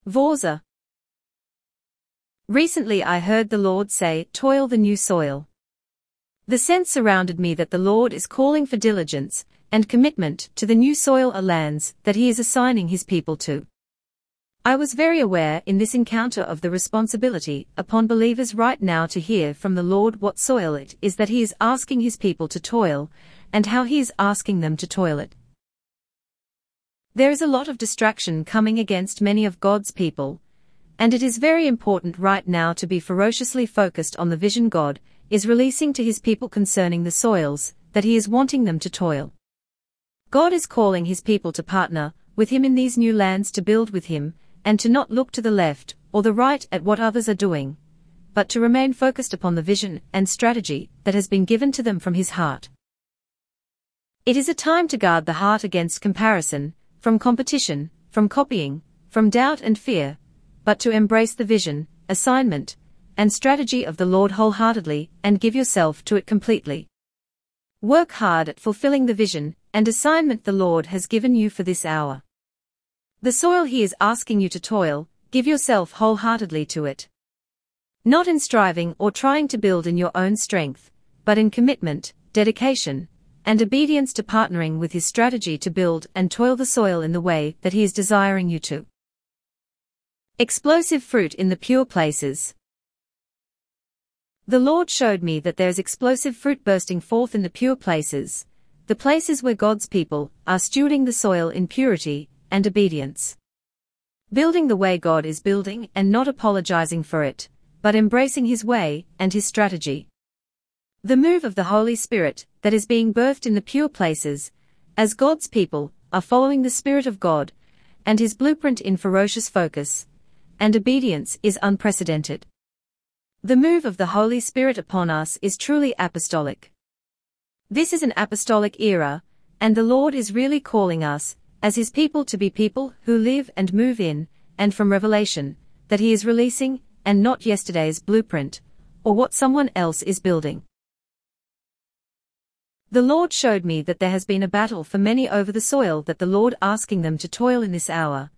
Vawser. Recently I heard the Lord say, "Toil the new soil." The sense surrounded me that the Lord is calling for diligence and commitment to the new soil or lands that He is assigning His people to. I was very aware in this encounter of the responsibility upon believers right now to hear from the Lord what soil it is that He is asking His people to toil, and how He is asking them to toil it. There is a lot of distraction coming against many of God's people, and it is very important right now to be ferociously focused on the vision God is releasing to His people concerning the soils that He is wanting them to toil. God is calling His people to partner with Him in these new lands, to build with Him, and to not look to the left or the right at what others are doing, but to remain focused upon the vision and strategy that has been given to them from His heart. It is a time to guard the heart against comparison, from competition, from copying, from doubt and fear, but to embrace the vision, assignment, and strategy of the Lord wholeheartedly and give yourself to it completely. Work hard at fulfilling the vision and assignment the Lord has given you for this hour. The soil He is asking you to toil, give yourself wholeheartedly to it. Not in striving or trying to build in your own strength, but in commitment, dedication, and obedience to partnering with His strategy to build and toil the soil in the way that He is desiring you to. Explosive fruit in the pure places. The Lord showed me that there is explosive fruit bursting forth in the pure places, the places where God's people are stewarding the soil in purity and obedience. Building the way God is building and not apologizing for it, but embracing His way and His strategy. The move of the Holy Spirit that is being birthed in the pure places, as God's people are following the Spirit of God and His blueprint in ferocious focus and obedience, is unprecedented. The move of the Holy Spirit upon us is truly apostolic. This is an apostolic era, and the Lord is really calling us, as His people, to be people who live and move in, and from revelation, that He is releasing, and not yesterday's blueprint, or what someone else is building. The Lord showed me that there has been a battle for many over the soil that the Lord asking them to toil in this hour,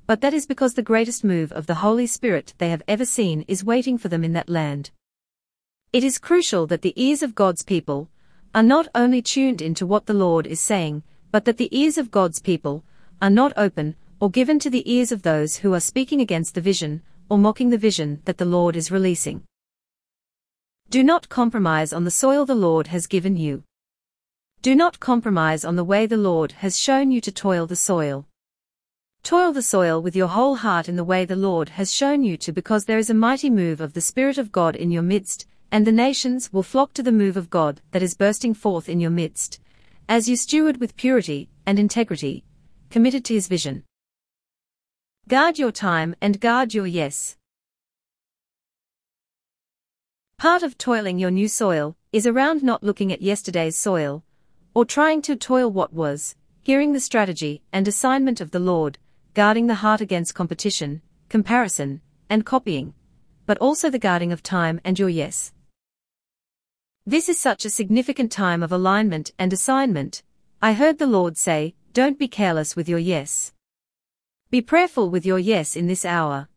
but that is because the greatest move of the Holy Spirit they have ever seen is waiting for them in that land. It is crucial that the ears of God's people are not only tuned into what the Lord is saying, but that the ears of God's people are not open or given to the ears of those who are speaking against the vision or mocking the vision that the Lord is releasing. Do not compromise on the soil the Lord has given you. Do not compromise on the way the Lord has shown you to toil the soil. Toil the soil with your whole heart in the way the Lord has shown you to, because there is a mighty move of the Spirit of God in your midst, and the nations will flock to the move of God that is bursting forth in your midst, as you steward with purity and integrity, committed to His vision. Guard your time and guard your yes. Part of toiling your new soil is around not looking at yesterday's soil, or trying to toil what was, hearing the strategy and assignment of the Lord, guarding the heart against competition, comparison, and copying, but also the guarding of time and your yes. This is such a significant time of alignment and assignment. I heard the Lord say, "Don't be careless with your yes. Be prayerful with your yes in this hour."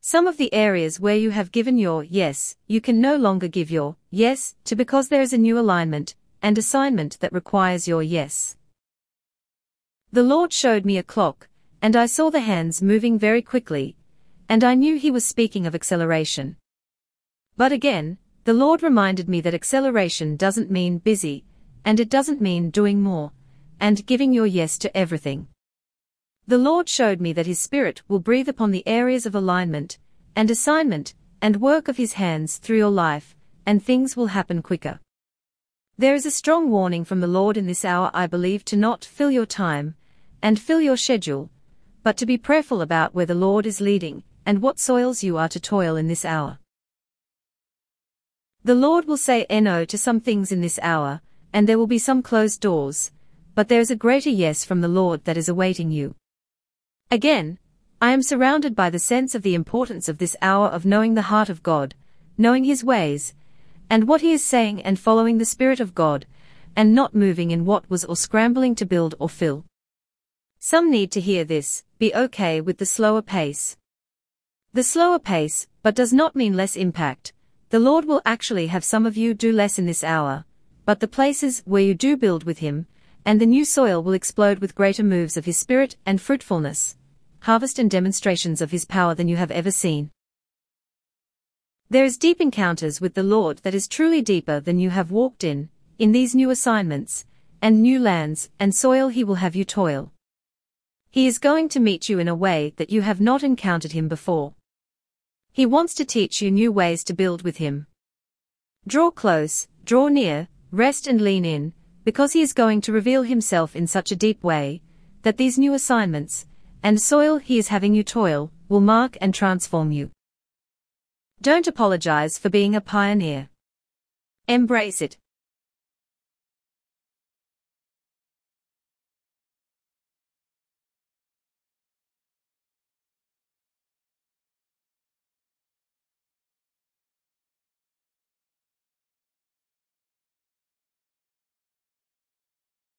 Some of the areas where you have given your yes, you can no longer give your yes to, because there is a new alignment and assignment that requires your yes. The Lord showed me a clock, and I saw the hands moving very quickly, and I knew He was speaking of acceleration. But again, the Lord reminded me that acceleration doesn't mean busy, and it doesn't mean doing more, and giving your yes to everything. The Lord showed me that His Spirit will breathe upon the areas of alignment, and assignment, and work of His hands through your life, and things will happen quicker. There is a strong warning from the Lord in this hour, I believe, to not fill your time, and fill your schedule, but to be prayerful about where the Lord is leading, and what soils you are to toil in this hour. The Lord will say no to some things in this hour, and there will be some closed doors, but there is a greater yes from the Lord that is awaiting you. Again, I am surrounded by the sense of the importance of this hour of knowing the heart of God, knowing His ways, and what He is saying, and following the Spirit of God, and not moving in what was or scrambling to build or fill. Some need to hear this. Be okay with the slower pace. The slower pace, but does not mean less impact. The Lord will actually have some of you do less in this hour, but the places where you do build with Him, and the new soil will explode with greater moves of His Spirit and fruitfulness, harvest and demonstrations of His power than you have ever seen. There is deep encounters with the Lord that is truly deeper than you have walked in these new assignments, and new lands and soil He will have you toil. He is going to meet you in a way that you have not encountered Him before. He wants to teach you new ways to build with Him. Draw close, draw near, rest and lean in, because He is going to reveal Himself in such a deep way, that these new assignments, and soil He is having you toil, will mark and transform you. Don't apologize for being a pioneer. Embrace it.